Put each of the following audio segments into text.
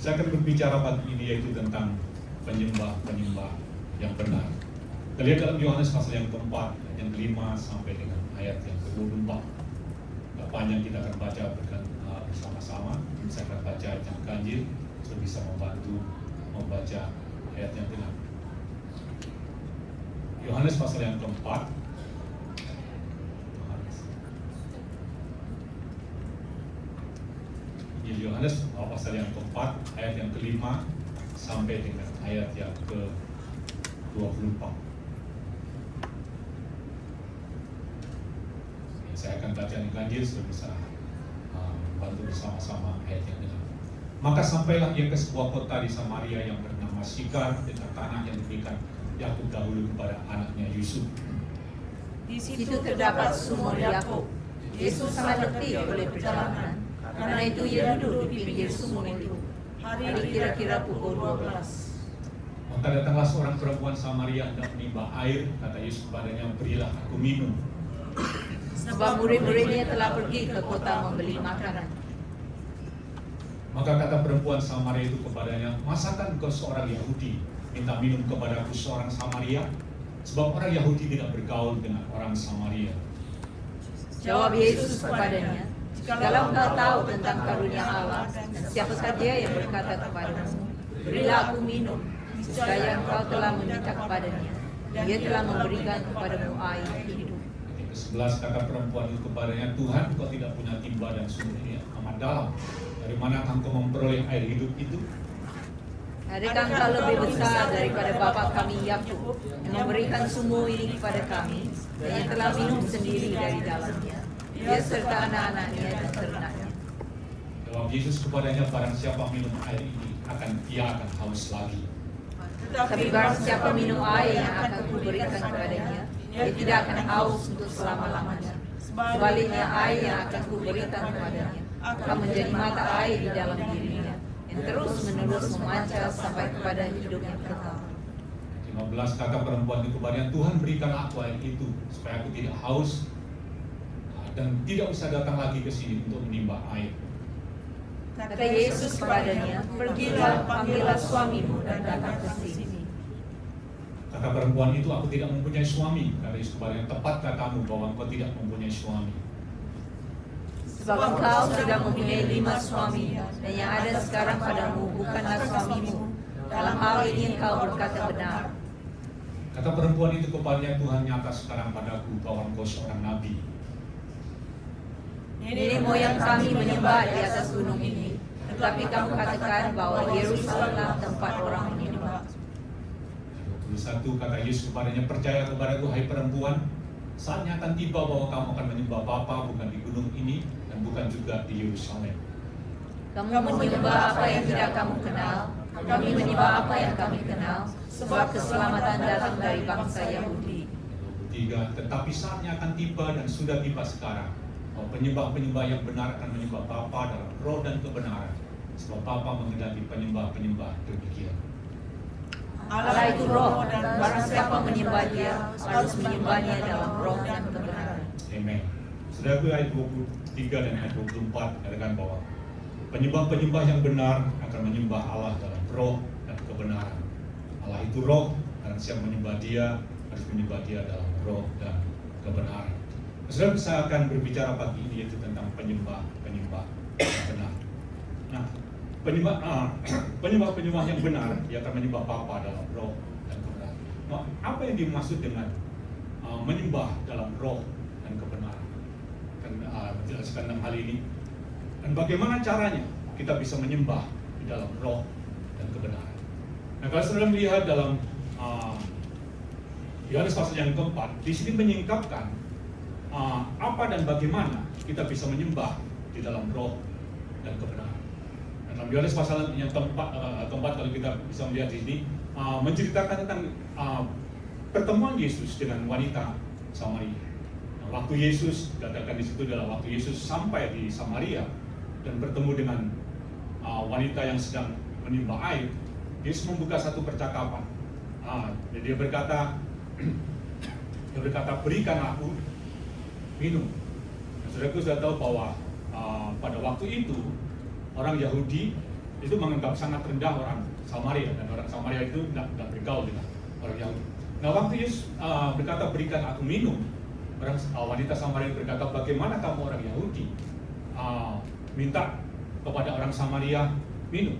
Saya akan berbicara pagi ini yaitu tentang penyembah-penyembah yang benar. Kita lihat dalam Yohanes pasal yang keempat, ayat yang kelima sampai dengan ayat yang ke-24. Gak panjang, kita akan baca bersama-sama. Saya akan baca ayat yang ganjil, supaya bisa membantu membaca ayat yang genap. Yohanes pasal yang keempat, Yohanes pasal yang keempat, ayat yang kelima sampai dengan ayat yang ke-24. Saya akan baca yang ganjil supaya bisa bantu bersama-sama ayat yang genap. Maka sampailah ia ke sebuah kota di Samaria yang bernama Syikar, dengan tanah yang diberikan Yakub dahulu kepada anaknya Yusuf. Di situ terdapat sumur Yakub. Yesus sangat letih oleh perjalanan. Karena itu ia duduk di pinggir sumur itu. Hari kira-kira pukul 12. Maka datanglah seorang perempuan Samaria hendak menimba air. Kata Yesus kepadanya, berilah aku minum. Sebab murid-muridnya telah pergi ke kota membeli makanan. Maka kata perempuan Samaria itu kepadanya, masakan engkau seorang Yahudi minta minum kepadaku seorang Samaria? Sebab orang Yahudi tidak bergaul dengan orang Samaria. Jawab Yesus kepadanya, jikalau engkau tahu tentang karunia Allah dan siapakah dia yang berkata kepadamu, berilah aku minum, niscaya engkau telah meminta kepadanya, dan dia telah memberikan kepadamu air hidup. Ke-11 kata perempuan itu kepadanya, Tuhan, engkau tidak punya timba dan sumur ini amat dalam. Dari mana engkau memperoleh air hidup itu? Adakah engkau lebih besar daripada bapa kami Yakub yang memberikan sumur ini kepada kami, dan yang telah minum sendiri dari dalamnya, dia serta anak-anaknya dan ternaknya. Jawab Yesus kepadanya, barang siapa minum air ini, ia akan haus lagi. Tapi barang siapa minum air yang akan kuberikan kepadanya, dia tidak akan haus untuk selama-lamanya. Sebaliknya, air yang akan kuberikan kepadanya akan menjadi mata air di dalam dirinya, yang terus-menerus memancar sampai kepada hidup yang kekal. 15 kata perempuan itu kepadanya, Tuhan berikan aku air itu, supaya aku tidak haus dan tidak usah datang lagi ke sini untuk menimba air. Kata Yesus kepadanya, pergilah, panggillah suamimu dan datang ke sini. Kata perempuan itu, aku tidak mempunyai suami. Kata Yesus kepadanya, tepat katamu bahwa engkau tidak mempunyai suami. Sebab engkau sudah mempunyai 5 suami, dan yang ada sekarang padamu bukanlah suamimu. Dalam hal ini engkau berkata benar. Kata perempuan itu kepadanya, Tuhan nyata sekarang padaku bahwa engkau seorang nabi. Nenek moyang kami menyembah di atas gunung ini, tetapi kamu katakan bahwa Yerusalemlah tempat orang menyembah. 21 kata Yesus kepadanya, percaya kepadaku hai perempuan, saatnya akan tiba bahwa kamu akan menyembah Bapa bukan di gunung ini dan bukan juga di Yerusalem. Kamu menyembah apa yang tidak kamu kenal, kami menyembah apa yang kami kenal, sebab keselamatan datang dari bangsa Yahudi. 23 tetapi saatnya akan tiba dan sudah tiba sekarang, bahwa penyembah-penyembah yang benar akan menyembah Bapa dalam roh dan kebenaran, sebab Bapa menghendaki penyembah-penyembah demikian. Allah itu roh, dan barang siapa menyembah dia harus menyembahnya dalam roh dan kebenaran. Amen. Saudaraku, ayat 23 dan ayat 24 katakan bahwa penyembah-penyembah yang benar akan menyembah Allah dalam roh dan kebenaran. Allah itu roh, dan siapa menyembah dia harus menyembah dia dalam roh dan kebenaran. Saudara, saya akan berbicara pagi ini yaitu tentang penyembah-penyembah yang benar. Nah, penyembah-penyembah yang benar, dia akan menyembah Bapa dalam roh dan kebenaran. Nah, apa yang dimaksud dengan menyembah dalam roh dan kebenaran? Menjelaskan tentang hal ini. Dan bagaimana caranya kita bisa menyembah di dalam roh dan kebenaran. Nah, kalau saudara melihat dalam Yohanes pasal yang keempat, di sini menyingkapkan apa dan bagaimana kita bisa menyembah di dalam roh dan kebenaran. Dalam Yohanes pasal yang keempat kalau kita bisa melihat di sini menceritakan tentang pertemuan Yesus dengan wanita Samaria. Nah, waktu Yesus dikatakan di situ adalah waktu Yesus sampai di Samaria dan bertemu dengan wanita yang sedang menimba air. Yesus membuka satu percakapan. Dia berkata, berikan aku minum. Nah, saudaraku sudah tahu bahwa pada waktu itu orang Yahudi itu menganggap sangat rendah orang Samaria, dan orang Samaria itu tidak bergaul dengan orang Yahudi. Nah, waktu Yesus berkata berikan aku minum, wanita Samaria berkata, bagaimana kamu orang Yahudi minta kepada orang Samaria minum?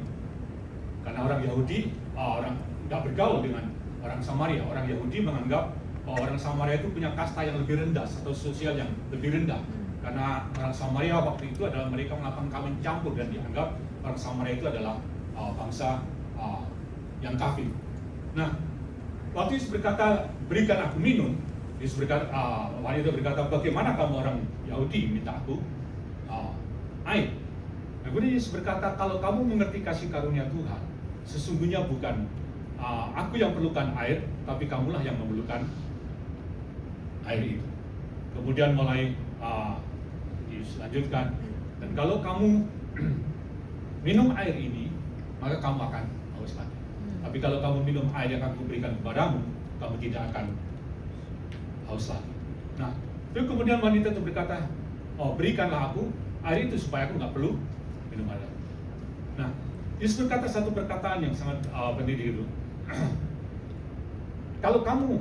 Karena orang Yahudi orang tidak bergaul dengan orang Samaria. Orang Yahudi menganggap bahwa orang Samaria itu punya kasta yang lebih rendah atau sosial yang lebih rendah. Karena orang Samaria waktu itu adalah mereka melakukan kawin campur, dan dianggap orang Samaria itu adalah bangsa yang kafir. Nah, waktu Yesus berkata berikan aku minum, Yesus berkata, wanita berkata, bagaimana kamu orang Yahudi minta aku air? Nah, kemudian Yesus berkata, kalau kamu mengerti kasih karunia Tuhan, sesungguhnya bukan aku yang perlukan air, tapi kamulah yang memerlukan air itu. Kemudian mulai Yesus lanjutkan, dan kalau kamu minum air ini, maka kamu akan haus lagi. Tapi kalau kamu minum air yang aku berikan kepadamu, kamu tidak akan haus lagi. Nah, terus kemudian wanita itu berkata, berikanlah aku air itu supaya aku nggak perlu minum air. Nah, Yesus berkata satu perkataan yang sangat penting itu. Kalau kamu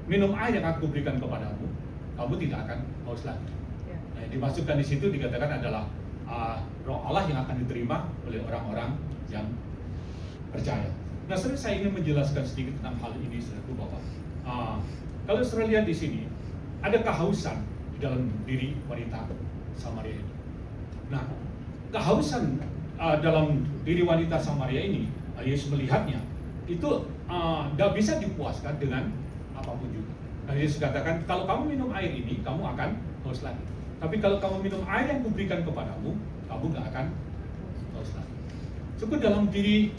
minum air yang aku berikan kepadamu, kamu tidak akan haus lagi. Nah, yang dimasukkan di situ dikatakan adalah Roh Allah yang akan diterima oleh orang-orang yang percaya. Nah, saya ingin menjelaskan sedikit tentang hal ini, saudaraku, bahwa kalau saudara lihat di sini ada kehausan di dalam diri wanita Samaria ini. Nah, kehausan dalam diri wanita Samaria ini, Yesus melihatnya itu tidak bisa dipuaskan dengan apapun juga. Nah, Yesus katakan, kalau kamu minum air ini, kamu akan haus lagi. Tapi kalau kamu minum air yang kuberikan kepadamu, kamu gak akan haus lagi. Cukup dalam diri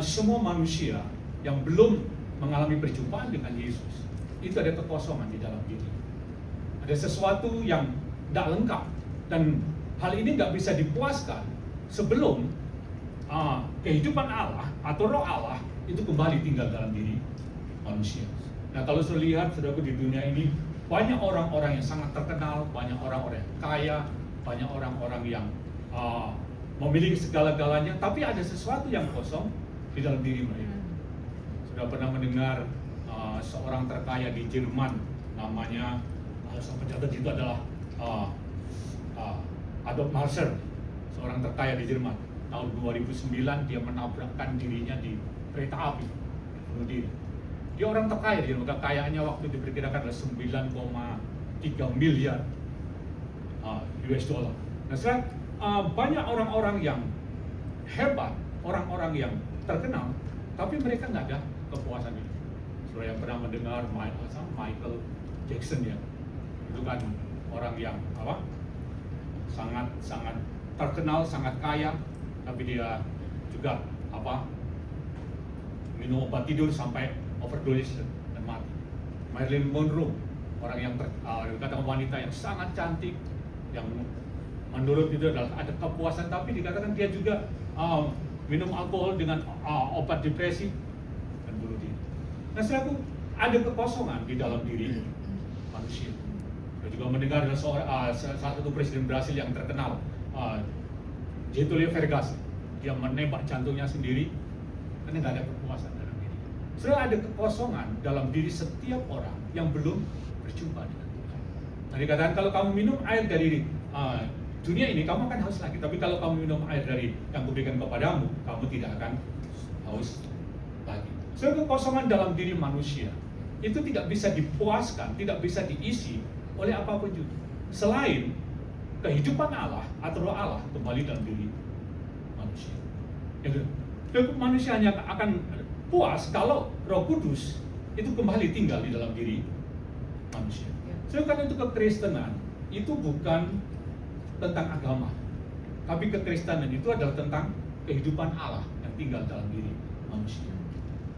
semua manusia yang belum mengalami perjumpaan dengan Yesus, itu ada kekosongan di dalam diri. Ada sesuatu yang tidak lengkap, dan hal ini nggak bisa dipuaskan sebelum kehidupan Allah atau Roh Allah itu kembali tinggal dalam diri manusia. Nah, kalau saya lihat, saudaraku, di dunia ini banyak orang-orang yang sangat terkenal, banyak orang-orang yang kaya, banyak orang-orang yang memiliki segala-galanya, tapi ada sesuatu yang kosong di dalam diri mereka. Sudah pernah mendengar seorang terkaya di Jerman, namanya saya pencatat itu adalah Adolf Hitler, seorang terkaya di Jerman. Tahun 2009 dia menabrakkan dirinya di kereta api, bunuh diri. Dia orang terkaya, dia kekayaannya waktu diperkirakan adalah 9,3 miliar US dollar. Nah, banyak orang-orang yang hebat, orang-orang yang terkenal, tapi mereka nggak ada kepuasan itu. Saudara yang pernah mendengar Michael Jackson, ya, itu kan orang yang sangat terkenal, sangat kaya, tapi dia juga minum obat tidur sampai overdose dan mati. Marilyn Monroe, orang yang dikatakan wanita yang sangat cantik, yang menurut itu adalah ada kepuasan, tapi dikatakan dia juga minum alkohol dengan obat depresi dan bunuh diri. Nah, saudaraku, ada kekosongan di dalam diri manusia. Saya juga mendengar ada salah satu presiden Brasil yang terkenal, Getúlio Vargas. Dia menembak jantungnya sendiri karena nggak ada kepuasan dalam diri. Saudara, ada kekosongan dalam diri setiap orang yang belum berjumpa dengan Tuhan. Nah, dikatakan kalau kamu minum air dari dunia ini, kamu akan haus lagi. Tapi kalau kamu minum air dari yang kuberikan kepadamu, kamu tidak akan haus lagi. Saudara, kekosongan dalam diri manusia itu tidak bisa dipuaskan, tidak bisa diisi oleh apapun juga, selain kehidupan Allah atau Roh Allah kembali dalam diri manusia. Manusia hanya akan puas kalau Roh Kudus itu kembali tinggal di dalam diri manusia. Karena itu kekristenan itu bukan tentang agama, tapi kekristenan itu adalah tentang kehidupan Allah yang tinggal dalam diri manusia.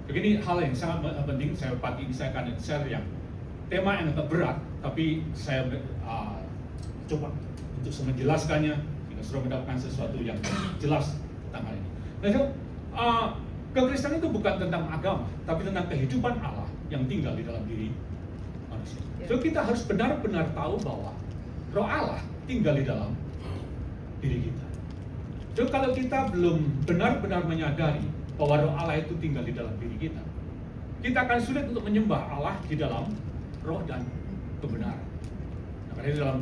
Begini hal yang sangat penting. Pagi ini saya akan share yang tema yang agak berat, tapi saya coba untuk menjelaskannya, kita sudah mendapatkan sesuatu yang jelas tentang hal ini. Nah, kekristenan itu bukan tentang agama, tapi tentang kehidupan Allah yang tinggal di dalam diri manusia. So, kita harus benar-benar tahu bahwa Roh Allah tinggal di dalam diri kita. Jadi kalau kita belum benar-benar menyadari bahwa Roh Allah itu tinggal di dalam diri kita akan sulit untuk menyembah Allah di dalam roh dan kebenaran. Nah, karena dalam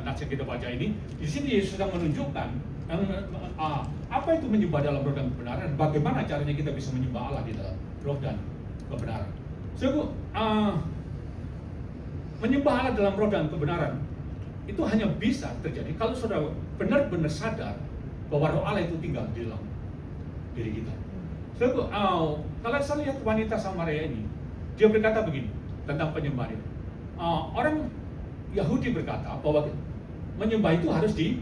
nats yang kita baca ini, di sini Yesus sedang menunjukkan apa itu menyembah dalam roh dan kebenaran, bagaimana caranya kita bisa menyembah Allah di dalam roh dan kebenaran. So, menyembah Allah dalam roh dan kebenaran itu hanya bisa terjadi kalau saudara benar-benar sadar bahwa roh Allah itu tinggal di dalam diri kita. So, kalau saya lihat wanita Samaria ini, dia berkata begini tentang penyembahan itu. Orang Yahudi berkata bahwa menyembah itu harus di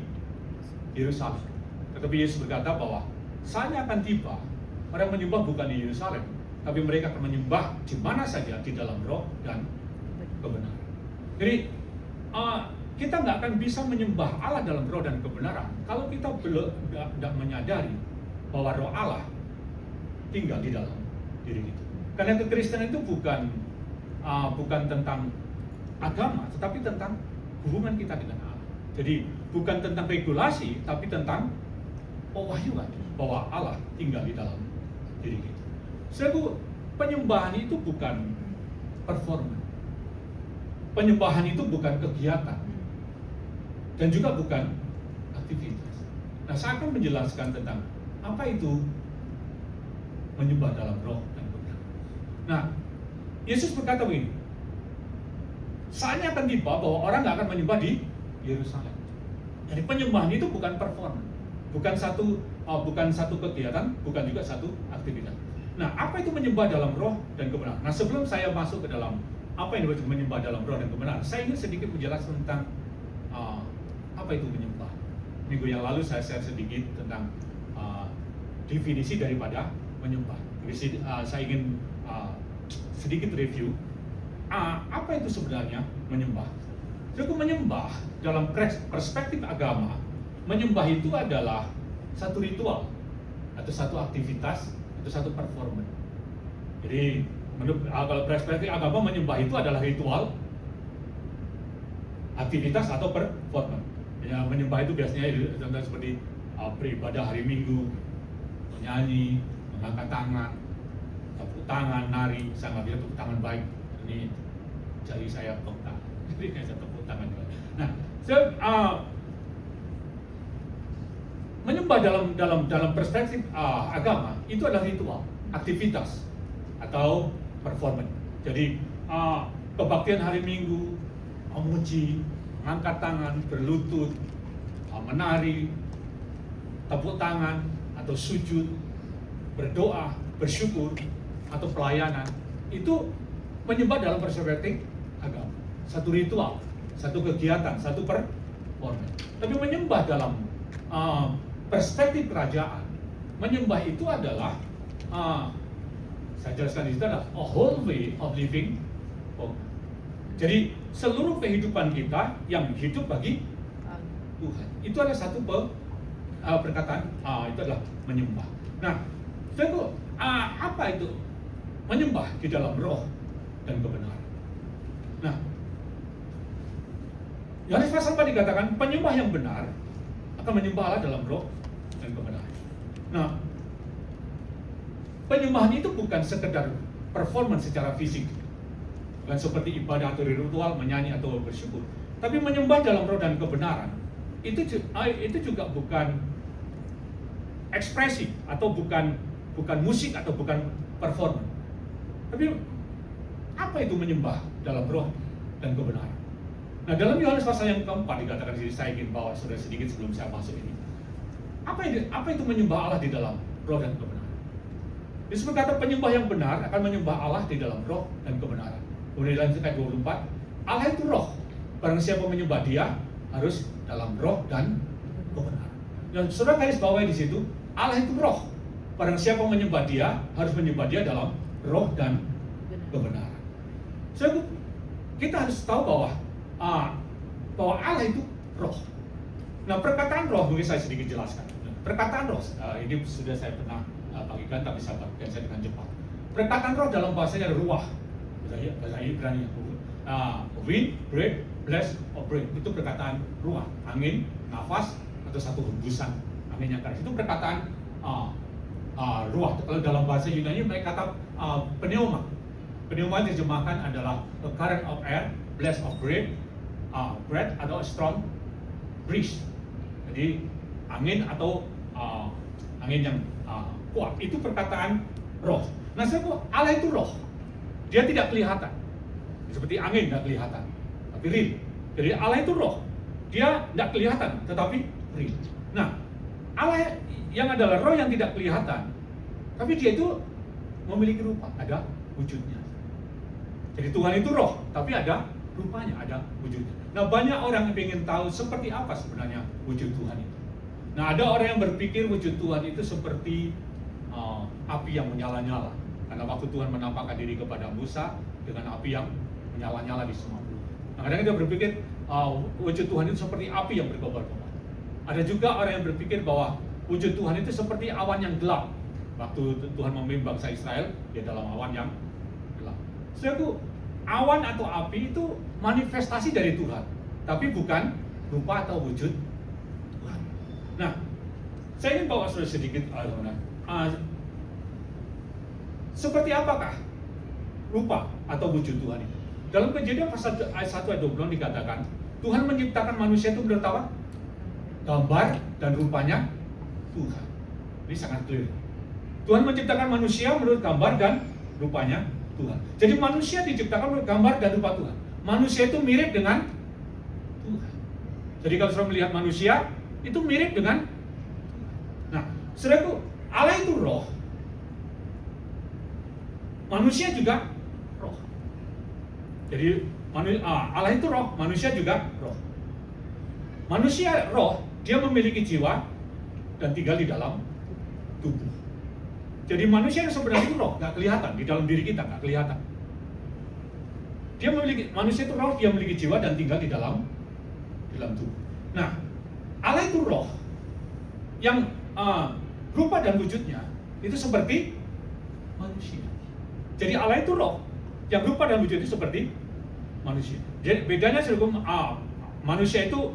Yerusalem. Tetapi Yesus berkata bahwa saatnya akan tiba, orang menyembah bukan di Yerusalem, tapi mereka akan menyembah di mana saja di dalam roh dan kebenaran. Jadi kita nggak akan bisa menyembah Allah dalam roh dan kebenaran kalau kita belum tidak menyadari bahwa roh Allah tinggal di dalam diri kita. Karena kekristenan itu bukan tentang agama, tetapi tentang hubungan kita dengan Allah. Jadi bukan tentang regulasi, tapi tentang pewahyuan bahwa Allah tinggal di dalam diri kita. Sebab penyembahan itu bukan performa, penyembahan itu bukan kegiatan, dan juga bukan aktivitas. Nah, saya akan menjelaskan tentang apa itu menyembah dalam roh dan kebenaran. Nah, Yesus berkata begini, saatnya akan tiba bahwa orang nggak akan menyembah di Yerusalem. Jadi penyembahan itu bukan performa, bukan satu kegiatan, bukan juga satu aktivitas. Nah, apa itu menyembah dalam roh dan kebenaran? Nah, sebelum saya masuk ke dalam apa yang disebut menyembah dalam roh dan kebenaran, saya ingin sedikit menjelaskan tentang apa itu menyembah. Minggu yang lalu saya share sedikit tentang definisi daripada menyembah. Jadi saya ingin sedikit review apa itu sebenarnya menyembah. Jadi menyembah dalam perspektif agama, menyembah itu adalah satu ritual atau satu aktivitas atau satu performa. Jadi menurut kalau perspektif agama, menyembah itu adalah ritual, aktivitas atau performa. Ya, menyembah itu biasanya contoh seperti beribadah hari Minggu, menyanyi, mengangkat tangan, tepuk tangan, nari. Saya nggak bilang tepuk tangan baik, ini jari saya tepuk tangan, jadi saya tepuk tangan juga. Nah, menyembah dalam perspektif agama itu adalah ritual, aktivitas atau performa. Jadi kebaktian hari Minggu, memuji, mengangkat tangan, berlutut, menari, tepuk tangan atau sujud, berdoa, bersyukur atau pelayanan, itu menyembah dalam perspektif agama, satu ritual, satu kegiatan, satu performa. Tapi menyembah dalam perspektif kerajaan, menyembah itu adalah saya jelaskan di situ adalah a whole way of living. Jadi seluruh kehidupan kita yang hidup bagi Tuhan, itu adalah satu perkataan, itu adalah menyembah. Nah, apa itu menyembah di dalam roh dan kebenaran? Nah, Yohanes pasal 4 dikatakan penyembah yang benar akan menyembah Allah dalam roh dan kebenaran. Nah, penyembahan itu bukan sekedar performance secara fisik, bukan seperti ibadah atau ritual, menyanyi atau bersyukur, tapi menyembah dalam roh dan kebenaran itu juga bukan ekspresi atau bukan musik atau bukan performance. Tapi apa itu menyembah dalam roh dan kebenaran? Nah, dalam Yohanes pasal yang keempat dikatakan di sini, saya ingin bawa saudara sedikit sebelum saya masuk ini. Apa itu menyembah Allah di dalam roh dan kebenaran? Yesus berkata penyembah yang benar akan menyembah Allah di dalam roh dan kebenaran. Kemudian dilanjutkan ayat 24, Allah itu roh. Barang siapa menyembah Dia harus dalam roh dan kebenaran. Dan saudara garis bawahi di situ, Allah itu roh. Barang siapa menyembah Dia harus menyembah Dia dalam roh dan kebenaran. So, kita harus tahu bahwa Allah itu roh. Nah, perkataan roh mungkin saya sedikit jelaskan. Perkataan roh ini sudah saya pernah bagikan, tapi saya bagikan saya dengan cepat. Perkataan roh dalam bahasanya ada ruah, bahasa Ibrani, wind, breath, bless, or breath. Itu perkataan ruah, angin, nafas, atau satu hembusan angin yang keras. Itu perkataan ruah. Kalau dalam bahasa Yunani mereka kata pneuma. Pneuma diterjemahkan adalah a current of air, blast of breath atau a strong breeze. Jadi angin atau angin yang kuat. Itu perkataan roh. Nah, Allah itu roh. Dia tidak kelihatan. Seperti angin tidak kelihatan, tapi real. Jadi Allah itu roh. Dia tidak kelihatan, tetapi real. Nah, Allah yang adalah roh yang tidak kelihatan, tapi dia itu memiliki rupa, ada wujudnya. Jadi Tuhan itu roh, tapi ada rupanya, ada wujudnya. Nah, banyak orang yang ingin tahu seperti apa sebenarnya wujud Tuhan itu. Nah, ada orang yang berpikir wujud Tuhan itu seperti api yang menyala-nyala. Karena waktu Tuhan menampakkan diri kepada Musa dengan api yang menyala-nyala di semua bumi. Nah, kadang kita berpikir wujud Tuhan itu seperti api yang berkobar-kobar. Ada juga orang yang berpikir bahwa wujud Tuhan itu seperti awan yang gelap. Waktu Tuhan memimpin bangsa Israel, dia dalam awan yang gelap. Saudaraku, awan atau api itu manifestasi dari Tuhan, tapi bukan rupa atau wujud Tuhan. Nah, saya ingin bawa saudara sedikit seperti apakah rupa atau wujud Tuhan itu? Dalam Kejadian pasal ayat 1 ayat 20 dikatakan, Tuhan menciptakan manusia itu menurut apa? Gambar dan rupanya Tuhan. Ini sangat clear. Tuhan menciptakan manusia menurut gambar dan rupanya Tuhan. Jadi manusia diciptakan menurut gambar dan rupa Tuhan. Manusia itu mirip dengan Tuhan. Jadi kalau saudara melihat manusia, itu mirip dengan Tuhan. Nah, saudaraku, Allah itu roh. Manusia juga roh. Jadi Allah itu roh, manusia juga roh. Manusia roh, dia memiliki jiwa dan tinggal di dalam tubuh. Jadi manusia yang sebenarnya itu roh, nggak kelihatan di dalam diri kita, nggak kelihatan. Manusia itu roh, dia memiliki jiwa dan tinggal di dalam tubuh. Nah, Allah itu roh yang rupa dan wujudnya itu seperti manusia. Jadi Allah itu roh yang rupa dan wujudnya seperti manusia. Jadi bedanya manusia itu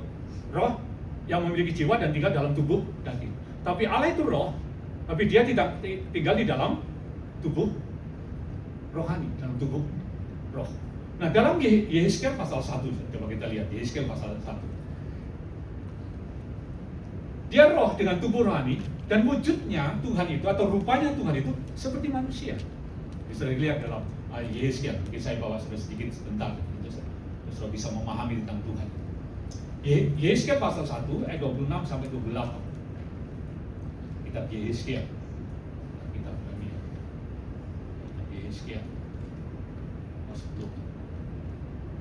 roh yang memiliki jiwa dan tinggal dalam tubuh daging. Tapi Allah itu roh, tapi dia tidak tinggal di dalam tubuh rohani, dalam tubuh roh. Nah, dalam Yehezkiel pasal 1, coba kita lihat Yehezkiel pasal 1. Dia roh dengan tubuh rohani, dan wujudnya Tuhan itu atau rupanya Tuhan itu seperti manusia. Bisa dilihat dalam Yehezkiel. Mungkin saya bawa sedikit sebentar, supaya bisa memahami tentang Tuhan. Yehezkiel pasal 1 ayat 26 sampai 28. Kitab Yehezkiel. Kitab Yehezkiel.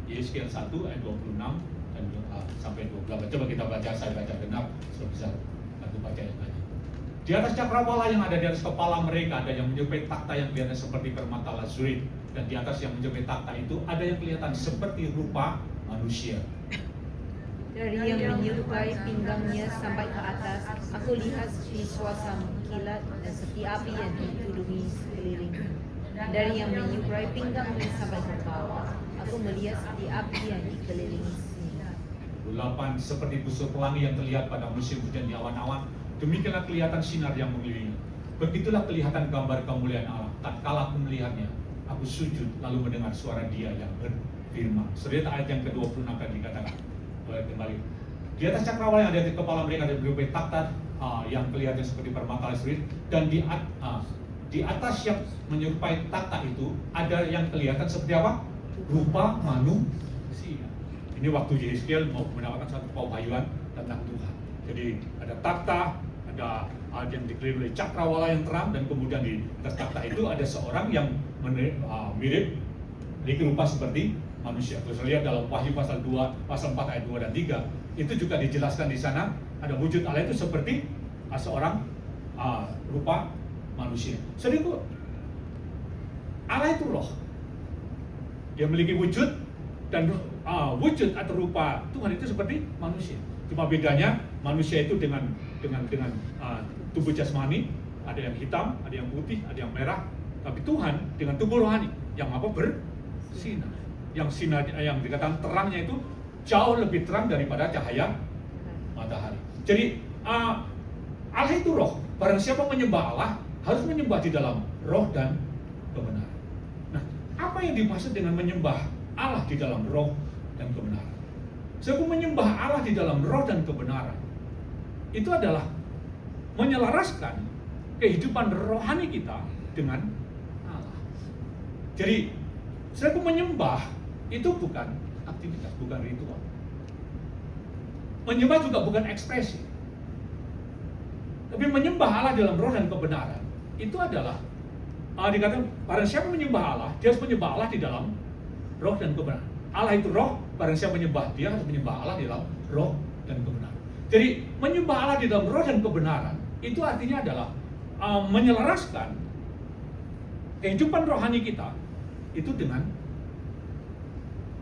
Yehezkiel 1 ayat 26 dan sampai 28. Coba kita baca, saya baca genap supaya bisa bantu baca yang lain. Di atas cakrawala yang ada di atas kepala mereka ada yang menyerupai takhta yang kelihatan seperti permata lazurit, dan di atas yang menyerupai takhta itu ada yang kelihatan seperti rupa manusia. Dari yang menyerupai pinggangnya sampai ke atas, aku lihat seperti suasana kilat dan seperti api yang dituduhi sekeliling. Dari yang menyerupai pinggangnya sampai ke bawah, aku melihat seperti api yang dikelilingi sinar. 8. Seperti busur pelangi yang terlihat pada musim hujan di awan-awan, demikianlah kelihatan sinar yang mengelilingi. Begitulah kelihatan gambar kemuliaan Allah. Tatkala aku melihatnya, aku sujud lalu mendengar suara Dia yang berfirman. Lihat ayat yang ke-26 tadi dikatakan. Kembali. Di atas cakrawala yang ada di kepala mereka ada berupa takhta yang kelihatan seperti permata lazurit, dan di atas yang menyerupai takhta itu ada yang kelihatan seperti apa? Rupa manusia. Ini waktu Yehezkiel mau mendapatkan satu pewahyuan tentang Tuhan. Jadi ada takhta, ada yang dikelilingi oleh cakrawala yang terang, dan kemudian di atas takhta itu ada seorang yang mirip memiliki rupa seperti manusia. Kalau saya lihat dalam Wahyu pasal 2, pasal 4 ayat 2 dan 3, itu juga dijelaskan di sana ada wujud Allah itu seperti seorang rupa manusia. Saudaraku, Allah itu roh. Dia memiliki wujud, dan wujud atau rupa Tuhan itu seperti manusia. Cuma bedanya manusia itu dengan tubuh jasmani, ada yang hitam, ada yang putih, ada yang merah. Tapi Tuhan dengan tubuh rohani yang bersinar. Yang sinar, yang dikatakan terangnya itu jauh lebih terang daripada cahaya matahari. Jadi Allah itu roh. Barang siapa menyembah Allah harus menyembah di dalam roh dan kebenaran. Nah, apa yang dimaksud dengan menyembah Allah di dalam roh dan kebenaran? Sebab menyembah Allah di dalam roh dan kebenaran itu adalah menyelaraskan kehidupan rohani kita dengan Allah. Jadi, sebab menyembah itu bukan aktivitas, bukan ritual. Menyembah juga bukan ekspresi. Tapi menyembah Allah dalam roh dan kebenaran itu adalah dikatakan barang siapa menyembah Allah, dia harus menyembah Allah di dalam roh dan kebenaran. Allah itu roh, barang siapa menyembah dia harus menyembah Allah di dalam roh dan kebenaran. Jadi menyembah Allah di dalam roh dan kebenaran itu artinya adalah menyelaraskan kehidupan rohani kita itu dengan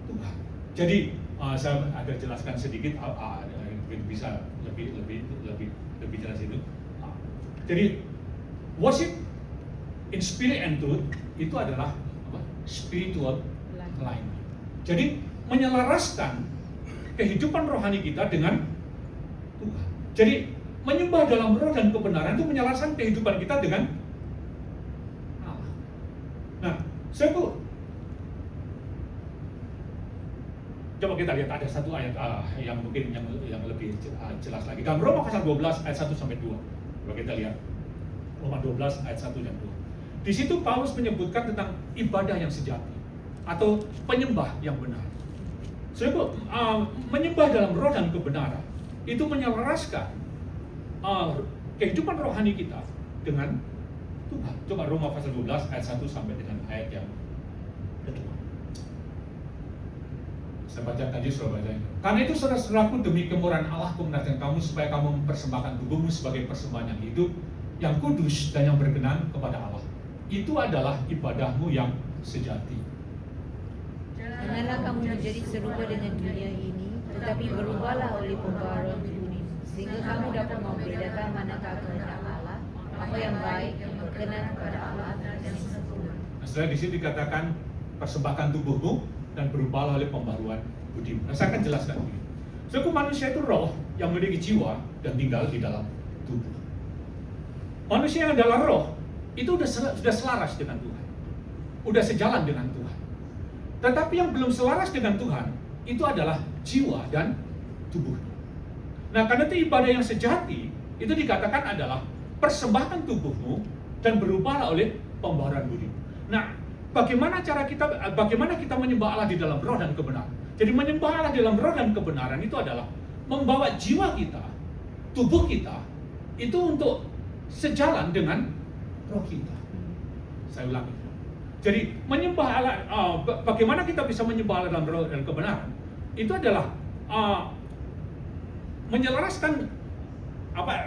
Tuhan. Jadi saya agak jelaskan sedikit bisa lebih jelas itu. Jadi worship in spirit and truth itu adalah spiritual alignment. Jadi menyelaraskan kehidupan rohani kita dengan Tuhan. Jadi menyembah dalam roh dan kebenaran itu menyelaraskan kehidupan kita dengan Allah. Nah, coba kita lihat ada satu ayat yang mungkin yang lebih jelas lagi. Dalam Roma pasal 12 ayat 1 sampai 2. Coba kita lihat. Roma 12 ayat 1 dan 2. Di situ Paulus menyebutkan tentang ibadah yang sejati atau penyembah yang benar. Sebab menyembah dalam roh dan kebenaran itu menyelaraskan kehidupan rohani kita dengan Tuhan. Coba Roma pasal 12 ayat 1 sampai dengan ayat yang kedua. Saya baca tadi, saudara baca. Karena itu saudara-saudaraku, demi kemurahan Allah aku menasihatkan kamu supaya kamu mempersembahkan tubuhmu sebagai persembahan yang hidup, yang kudus dan yang berkenan kepada Allah. Itu adalah ibadahmu yang sejati. Janganlah kamu menjadi serupa dengan dunia ini, tetapi berubahlah oleh pembaharuan tubuhmu, sehingga kamu dapat membedakan manakah kehendak Allah, apa yang baik, yang berkenan kepada Allah, dan yang sempurna. Nah, setelah di sini dikatakan persembahkan tubuhmu dan berubahlah oleh pembaharuan budimu. Nah, saya akan jelaskan ini. Sebab manusia itu roh yang memiliki jiwa dan tinggal di dalam tubuh. Manusia yang dalam roh itu sudah selaras dengan Tuhan, udah sejalan dengan Tuhan. Tetapi yang belum selaras dengan Tuhan itu adalah jiwa dan tubuhnya. Nah, karena itu ibadah yang sejati itu dikatakan adalah persembahkan tubuhmu dan berubahlah oleh pembaharuan budimu. Nah, bagaimana kita menyembah Allah di dalam roh dan kebenaran? Jadi menyembah Allah di dalam roh dan kebenaran itu adalah membawa jiwa kita, tubuh kita itu untuk sejalan dengan roh kita. Saya ulangi. Jadi menyembah Allah, bagaimana kita bisa menyembah Allah dalam roh dan kebenaran? Itu adalah menyelaraskan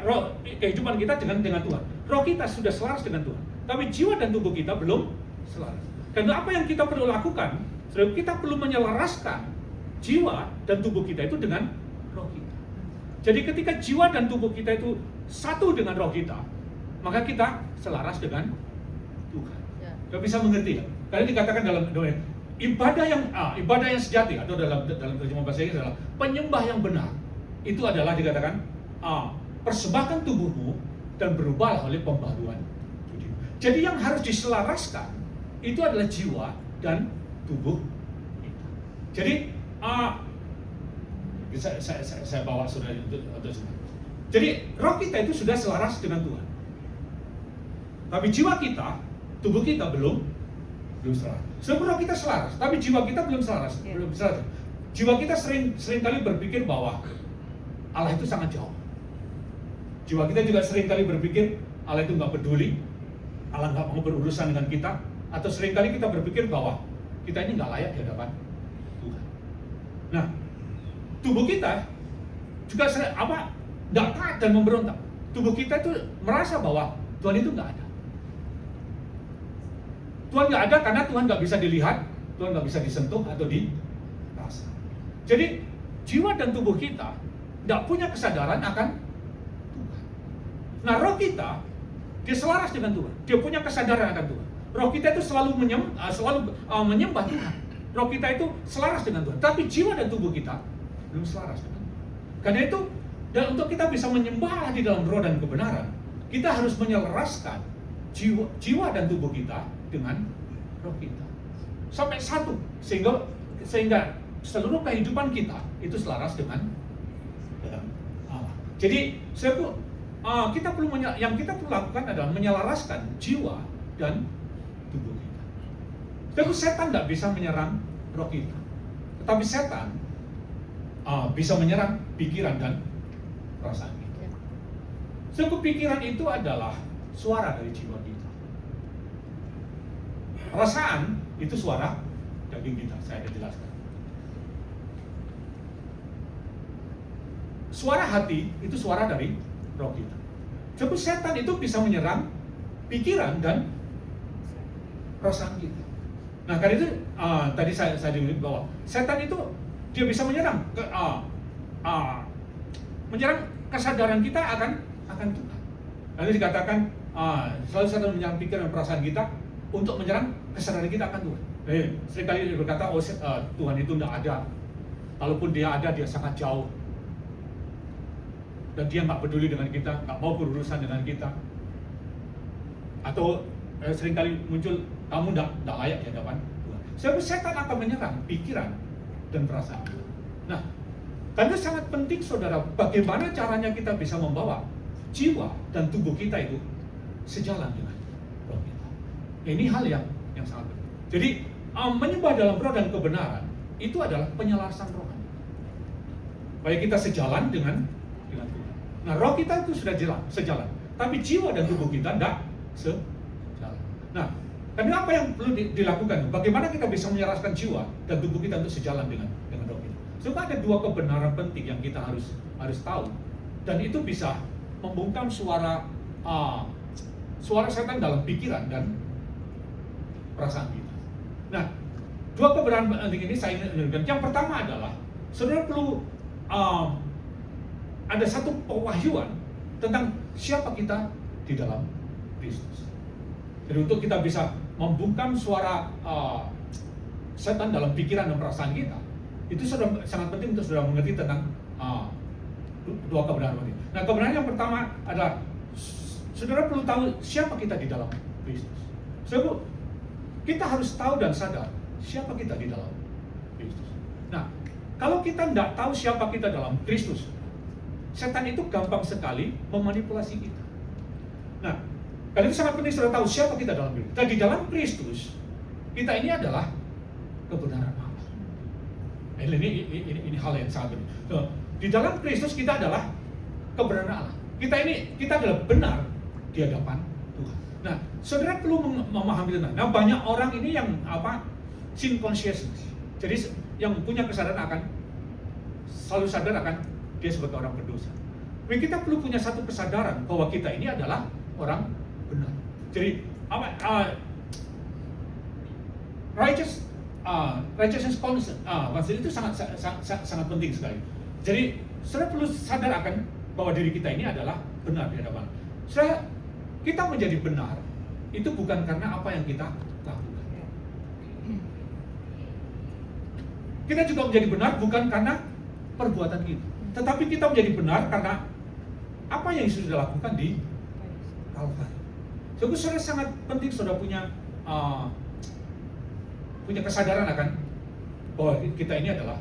roh kehidupan kita dengan Tuhan. Roh kita sudah selaras dengan Tuhan, tapi jiwa dan tubuh kita belum selaras. Karena apa yang kita perlu lakukan? Kita perlu menyelaraskan jiwa dan tubuh kita itu dengan roh kita. Jadi ketika jiwa dan tubuh kita itu satu dengan roh kita, maka kita selaras dengan Tuhan. Kita bisa mengerti ya? Karena dikatakan dalam ibadah yang sejati atau dalam terjemahan bahasa Inggris adalah penyembah yang benar. Itu adalah dikatakan persembahkan tubuhmu dan berubahlah oleh pembaharuan budimu. Jadi yang harus diselaraskan itu adalah jiwa dan tubuh kita. Jadi saya bawa saudara untuk semua. Jadi roh kita itu sudah selaras dengan Tuhan, tapi jiwa kita, tubuh kita belum selaras. Sebelum roh kita selaras, tapi jiwa kita belum selaras. Jiwa kita sering kali berpikir bahwa Allah itu sangat jauh. Jiwa kita juga sering kali berpikir Allah itu nggak peduli, Allah nggak mau berurusan dengan kita, atau sering kali kita berpikir bahwa kita ini nggak layak di hadapan Tuhan. Nah, tubuh kita juga nggak taat dan memberontak. Tubuh kita itu merasa bahwa Tuhan itu nggak ada. Tuhan nggak ada karena Tuhan nggak bisa dilihat, Tuhan nggak bisa disentuh atau dirasa. Jadi jiwa dan tubuh kita nggak punya kesadaran akan Tuhan. Nah, roh kita dia selaras dengan Tuhan, dia punya kesadaran akan Tuhan. Roh kita itu selalu menyembah Tuhan. Roh kita itu selaras dengan Tuhan, tapi jiwa dan tubuh kita belum selaras dengan Tuhan. Karena itu Dan untuk kita bisa menyembah di dalam roh dan kebenaran, kita harus menyelaraskan jiwa dan tubuh kita dengan roh kita. Sampai satu, sehingga seluruh kehidupan kita itu selaras dengan Allah. Jadi kita perlu yang kita perlu lakukan adalah menyelaraskan jiwa dan tubuh kita. Tapi setan tidak bisa menyerang roh kita, tetapi setan bisa menyerang pikiran dan perasaan kita. Sebab pikiran itu adalah suara dari jiwa kita. Perasaan itu suara daging kita. Saya akan jelaskan. Suara hati itu suara dari roh kita. Sebab setan itu bisa menyerang pikiran dan perasaan kita. Nah, karena itu tadi saya bilang bahwa setan itu dia bisa menyerang menyerang kesadaran kita akan Tuhan. Lalu dikatakan selalu setan menyerang pikiran dan perasaan kita untuk menyerang kesadaran kita akan Tuhan. Seringkali dia berkata, Tuhan itu tidak ada. Kalaupun dia ada, dia sangat jauh. Dan dia nggak peduli dengan kita, nggak mau berurusan dengan kita. Atau seringkali muncul, kamu nggak layak di hadapan Tuhan. Sebab setan akan menyerang pikiran dan perasaan. Nah, karena sangat penting saudara, bagaimana caranya kita bisa membawa jiwa dan tubuh kita itu sejalan dengan roh kita. Ini hal yang sangat penting. Jadi menyembah dalam roh dan kebenaran itu adalah penyelarasan rohani. Supaya kita sejalan dengan Tuhan. Nah, roh kita itu sudah sejalan, tapi jiwa dan tubuh kita tidak sejalan. Nah, karena apa yang perlu dilakukan? Bagaimana kita bisa menyelaraskan jiwa dan tubuh kita untuk sejalan dengan roh kita? Sebab ada dua kebenaran penting yang kita harus tahu, dan itu bisa membungkam suara setan dalam pikiran dan perasaan kita. Nah, dua kebenaran penting ini saya ingin menunjukkan. Yang pertama adalah saudara perlu ada satu pewahyuan tentang siapa kita di dalam Kristus. Jadi untuk kita bisa membungkam suara setan dalam pikiran dan perasaan kita, itu sudah sangat penting untuk saudara mengerti tentang dua kebenaran ini. Nah, kebenaran yang pertama adalah saudara perlu tahu siapa kita di dalam Kristus. Sebab kita harus tahu dan sadar siapa kita di dalam Kristus. Nah, kalau kita tidak tahu siapa kita dalam Kristus, setan itu gampang sekali memanipulasi kita. Nah, karena itu sangat penting saudara tahu siapa kita dalam Kristus. Dan di dalam Kristus, kita ini adalah kebenaran Allah. Ini hal yang sangat penting. Di dalam Kristus kita adalah kebenaran Allah. Kita adalah benar di hadapan Tuhan. Nah, saudara perlu memahami tentang. Nah, banyak orang ini yang sin consciousness. Jadi yang punya kesadaran selalu sadar akan dia sebagai orang berdosa. Tapi kita perlu punya satu kesadaran bahwa kita ini adalah orang benar. Jadi righteousness conscience itu sangat penting sekali. Jadi saudara perlu sadar akan bahwa diri kita ini adalah benar di hadapan. Kita menjadi benar itu bukan karena apa yang kita lakukan. Kita juga menjadi benar bukan karena perbuatan kita, tetapi kita menjadi benar karena apa yang sudah dilakukan di Kalvari. Jadi saudara sangat penting saudara punya kesadaran akan bahwa kita ini adalah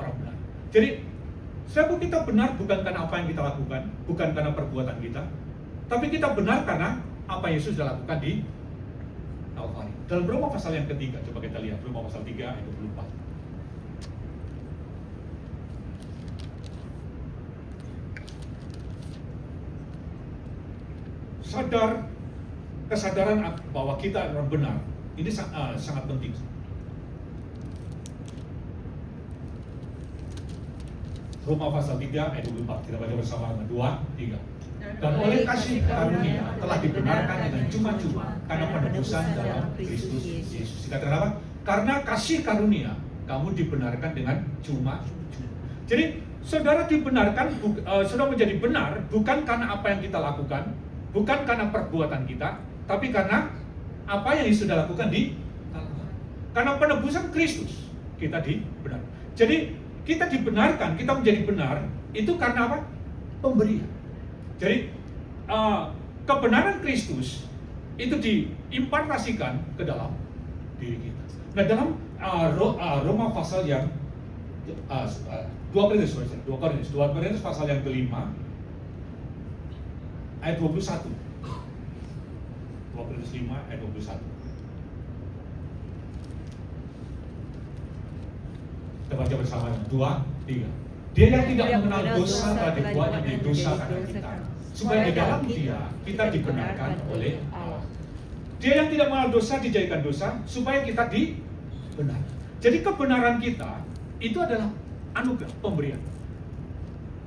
orang benar. Jadi sebab kita benar bukan karena apa yang kita lakukan, bukan karena perbuatan kita, tapi kita benar karena apa yang Yesus sudah lakukan di Kalvari. Dalam Roma pasal yang ketiga, coba kita lihat Roma pasal 3 ayat 24. Kesadaran bahwa kita adalah benar, ini sangat penting. Roma pasal 3 ayat 24, kita baca bersama 2, 3. Dan oleh kasih karunia telah dibenarkan dengan cuma-cuma karena penebusan dalam Kristus Yesus. Dikatakan apa? Karena kasih karunia kamu dibenarkan dengan cuma-cuma. Jadi saudara dibenarkan, saudara menjadi benar bukan karena apa yang kita lakukan, bukan karena perbuatan kita, tapi karena apa yang sudah lakukan di Kalvari. Karena penebusan Kristus kita dibenarkan. Jadi kita dibenarkan, kita menjadi benar itu karena apa? pemberian. Jadi kebenaran Kristus itu diimpartasikan ke dalam diri kita. Nah, dalam Roma pasal yang 2 Korintus pasal yang kelima ayat 21. 2 Korintus 5 ayat 21. Kita baca bersama. 2, 3. Dia yang tidak mengenal dosa telah dibuatnya menjadi dosa karena kita, supaya di dalam Dia kita dibenarkan oleh Allah. Dia yang tidak mengenal dosa dijadikan dosa supaya kita dibenarkan. Jadi kebenaran kita itu adalah anugerah, pemberian.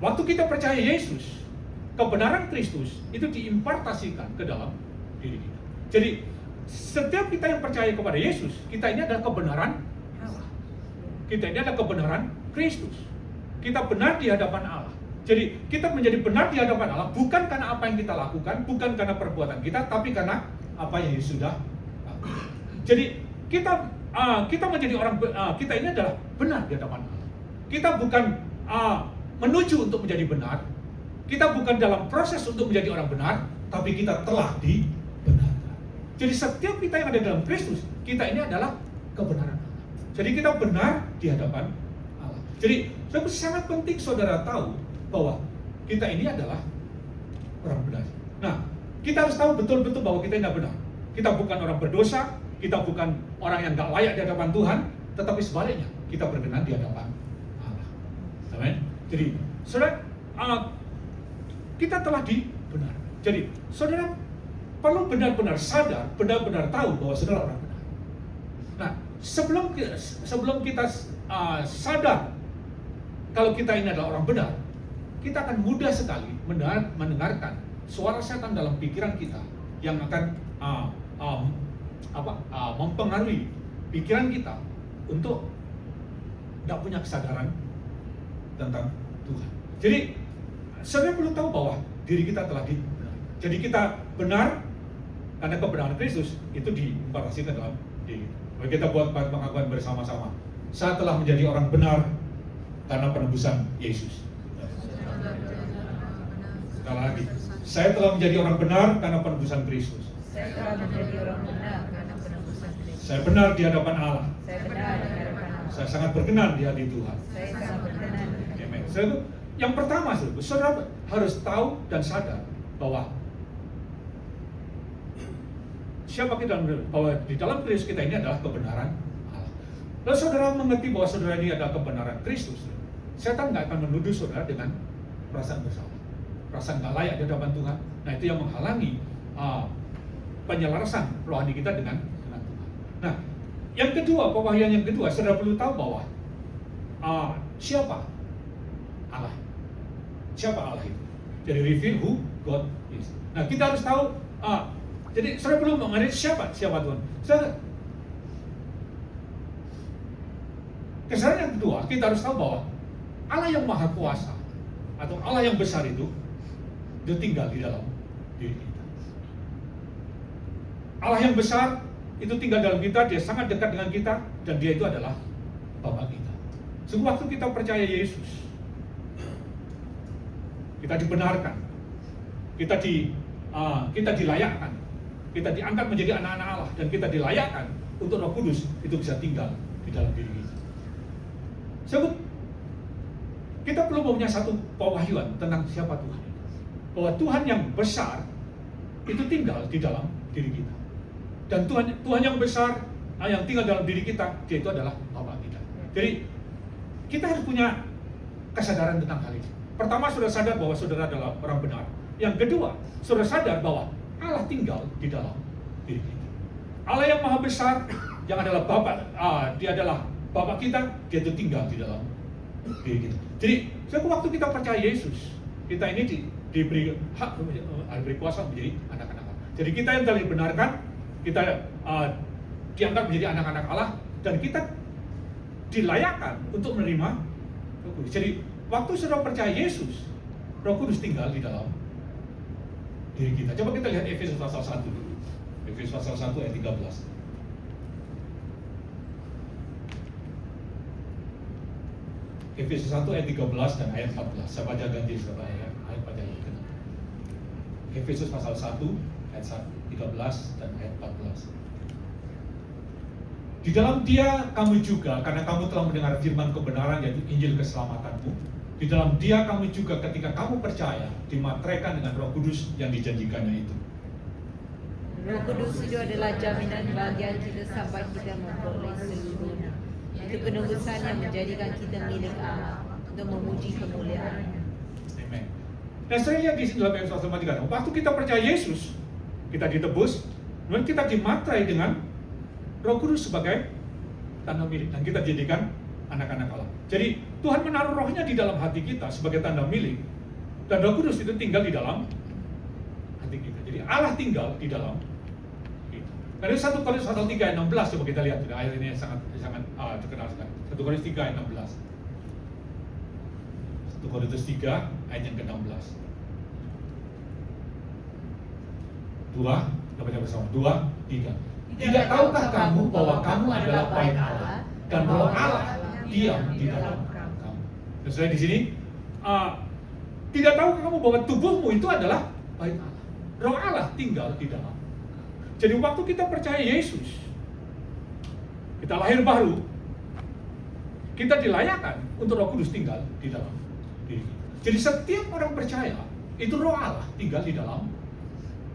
Waktu kita percaya Yesus, kebenaran Kristus itu diimpartasikan ke dalam diri kita. Jadi setiap kita yang percaya kepada Yesus, kita ini adalah kebenaran Allah. Kita ini adalah kebenaran Kristus. Kita benar di hadapan Allah. Jadi kita menjadi benar di hadapan Allah bukan karena apa yang kita lakukan, bukan karena perbuatan kita, tapi karena apa yang Yesus sudah lakukan. Jadi kita menjadi orang, kita ini adalah benar di hadapan Allah. Kita bukan menuju untuk menjadi benar. Kita bukan dalam proses untuk menjadi orang benar, tapi kita telah dibenarkan. Jadi setiap kita yang ada dalam Kristus, kita ini adalah kebenaran Allah. Jadi kita benar di hadapan Allah. Jadi sangat penting saudara tahu bahwa kita ini adalah orang benar. Nah, kita harus tahu betul-betul bahwa kita tidak benar. Kita bukan orang berdosa, kita bukan orang yang gak layak di hadapan Tuhan, tetapi sebaliknya, kita berkenan di hadapan Allah. Amin. Jadi, saudara, kita telah dibenarkan. Jadi, saudara perlu benar-benar sadar, benar-benar tahu bahwa saudara orang benar. Nah, sebelum kita sadar kalau kita ini adalah orang benar, kita akan mudah sekali mendengarkan suara setan dalam pikiran kita yang akan mempengaruhi pikiran kita untuk tidak punya kesadaran tentang Tuhan. Jadi, saudara perlu tahu bahwa diri kita telah dibenarkan. Jadi kita benar karena kebenaran Kristus itu diimpartasikan dalam diri kita. Mari kita buat pengakuan bersama-sama. Saya telah menjadi orang benar karena penebusan Yesus. Sekali lagi, saya telah menjadi orang benar karena penebusan Kristus. Saya telah menjadi orang benar karena penebusan Kristus. Saya benar di hadapan Allah. Saya benar di hadapan Allah. Saya sangat berkenan di hadirat Tuhan. Saya sangat berkenan. Amen. Yang pertama, saudara harus tahu dan sadar bahwa siapa kita, bahwa di dalam Kristus kita ini adalah kebenaran Allah. Lalu saudara mengerti bahwa saudara ini adalah kebenaran Kristus. Setan nggak akan menuduh saudara dengan perasaan bersalah, perasaan nggak layak di hadapan Tuhan. Nah, itu yang menghalangi penyelarasan rohani kita dengan Tuhan. Nah, yang kedua, pewahyuan yang kedua, saudara perlu tahu bahwa siapa Allah. Siapa Allah itu? Jadi reveal who God is. Nah, kita harus tahu. Jadi saudara perlu mengenai siapa Tuhan. Kesadaran yang kedua, kita harus tahu bahwa Allah yang maha kuasa atau Allah yang besar itu tinggal di dalam diri kita. Allah yang besar itu tinggal dalam kita, dia sangat dekat dengan kita, dan dia itu adalah Bapa kita. Waktu kita percaya Yesus, kita dibenarkan, kita dilayakkan, kita diangkat menjadi anak-anak Allah, dan kita dilayakkan untuk Roh Kudus itu bisa tinggal di dalam diri kita. Kita perlu punya satu pewahyuan tentang siapa Tuhan. Bahwa Tuhan yang besar itu tinggal di dalam diri kita. Dan Tuhan yang besar yang tinggal dalam diri kita, dia itu adalah Bapa kita. Jadi kita harus punya kesadaran tentang hal ini. Pertama, saudara sadar bahwa saudara adalah orang benar. Yang kedua, saudara sadar bahwa Allah tinggal di dalam diri kita. Allah yang maha besar, yang adalah Bapa, dia adalah Bapa kita, dia itu tinggal di dalam diri kita. Jadi, waktu kita percaya Yesus, kita ini diberi hak, diberi kuasa menjadi anak-anak Allah. Jadi kita yang telah dibenarkan, kita diangkat menjadi anak-anak Allah, dan kita dilayakkan untuk menerima Roh Kudus. Jadi waktu saudara percaya Yesus, Roh Kudus tinggal di dalam diri kita. Coba kita lihat Efesus pasal 1 dulu. Efesus pasal 1 ayat 13. Efesus 1 ayat 13 dan ayat 14. Saya baca ganti ayat 14 Efesus pasal 1 ayat 13 dan ayat 14. Di dalam Dia kamu juga, karena kamu telah mendengar firman kebenaran yaitu Injil keselamatanmu. Di dalam Dia kamu juga ketika kamu percaya dimateraikan dengan Roh Kudus yang dijanjikannya itu. Roh Kudus itu adalah jaminan bagian kita sampai kita memperoleh seluruhnya. Itu penebusan yang menjadikan kita milik Allah untuk memuji kemuliaan-Nya. Amen. Dan saya lihat di dalam Efesus 5:3, waktu kita percaya Yesus, kita ditebus, kemudian kita dimaterai dengan Roh Kudus sebagai tanda milik, dan kita jadikan anak-anak Allah. Jadi Tuhan menaruh Rohnya di dalam hati kita sebagai tanda milik, dan Roh Kudus itu tinggal di dalam hati kita. Jadi Allah tinggal di dalam kita. Dari 1 Korintus pasal 3 ayat 16, coba kita lihat, ayat ini sangat terkenal sekali. 1 Korintus 3 ayat 16. 1 Korintus 3 ayat yang ke-16. 2, kita baca bersama. 2, 3. Tidak tahukah kamu bahwa kamu adalah bait Allah dan Roh Allah diam di dalam kamu? Dan saya di sini, tidak tahukah kamu bahwa tubuhmu itu adalah bait Allah? Roh Allah tinggal di dalam. Jadi waktu kita percaya Yesus, kita lahir baru, kita dilayakkan untuk Roh Kudus tinggal di dalam diri kita. Jadi setiap orang percaya, itu Roh Allah tinggal di dalam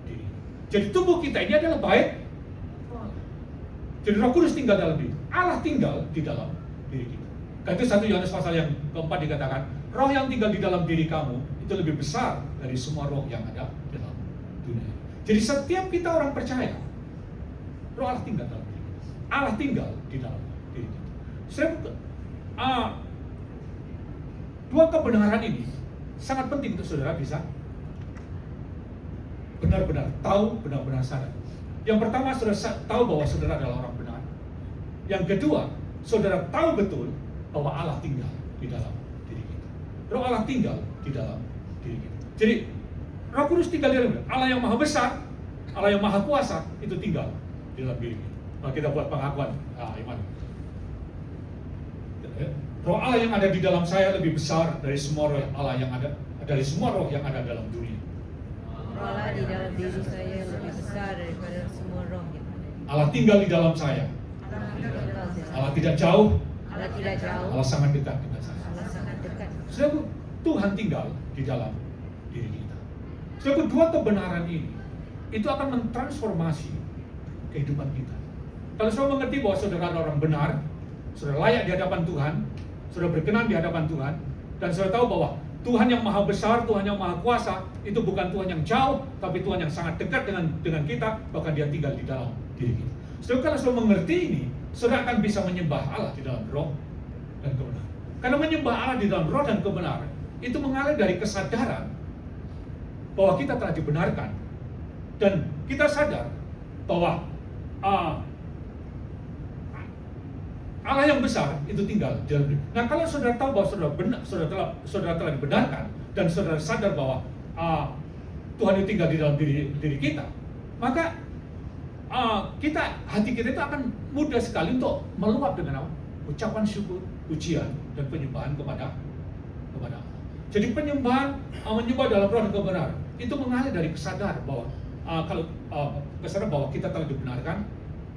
diri. Jadi tubuh kita ini adalah bait. Jadi Roh Kudus tinggal dalam diri. Allah tinggal di dalam diri kita. Karena itu 1 Yohanes pasal yang keempat dikatakan, roh yang tinggal di dalam diri kamu itu lebih besar dari semua roh yang ada dalam dunia. Jadi setiap kita orang percaya, roh Allah tinggal dalam diri kita. Allah tinggal di dalam diri kita. Dua kebenaran ini sangat penting untuk saudara bisa benar-benar tahu, benar-benar sadar. Yang pertama, saudara tahu bahwa saudara adalah orang benar. Yang kedua, saudara tahu betul bahwa Allah tinggal di dalam diri kita. Roh Allah tinggal di dalam diri kita. Jadi, Roh Kudus tinggal di dalam kita. Allah yang maha besar, Allah yang maha kuasa, itu tinggal di dalam diri kita. Maka kita buat pengakuan iman. Roh Allah yang ada di dalam saya lebih besar dari semua roh Allah yang ada, dari semua roh yang ada dalam dunia. Allah di dalam diri saya lebih besar daripada semua roh yang ada. Allah tinggal di dalam saya. Allah tidak jauh. Allah tidak jauh. Allah sangat dekat dengan saya. Allah sangat dekat. Saudara, Tuhan tinggal di dalam diri kita. Saudara, dua kebenaran ini itu akan mentransformasi kehidupan kita. Kalau saudara mengerti bahwa saudara adalah orang benar, saudara layak di hadapan Tuhan, saudara berkenan di hadapan Tuhan, dan saudara tahu bahwa Tuhan yang maha besar, Tuhan yang maha kuasa, itu bukan Tuhan yang jauh, tapi Tuhan yang sangat dekat dengan kita, bahkan Dia tinggal di dalam diri kita. Saudara, kalau saudara mengerti ini, saudara akan bisa menyembah Allah di dalam roh dan kebenaran. Karena menyembah Allah di dalam roh dan kebenaran, itu mengalir dari kesadaran bahwa kita telah dibenarkan, dan kita sadar bahwa Allah yang besar itu tinggal di dalam diri. Nah, kalau saudara tahu bahwa saudara telah dibenarkan, dan saudara sadar bahwa Tuhan itu tinggal di dalam diri kita, maka hati kita itu akan mudah sekali untuk meluap dengan ucapan syukur, pujian, dan penyembahan kepada Allah. Jadi menyembah dalam roh dan kebenaran itu mengalir dari kesadaran bahwa kesadaran bahwa kita telah dibenarkan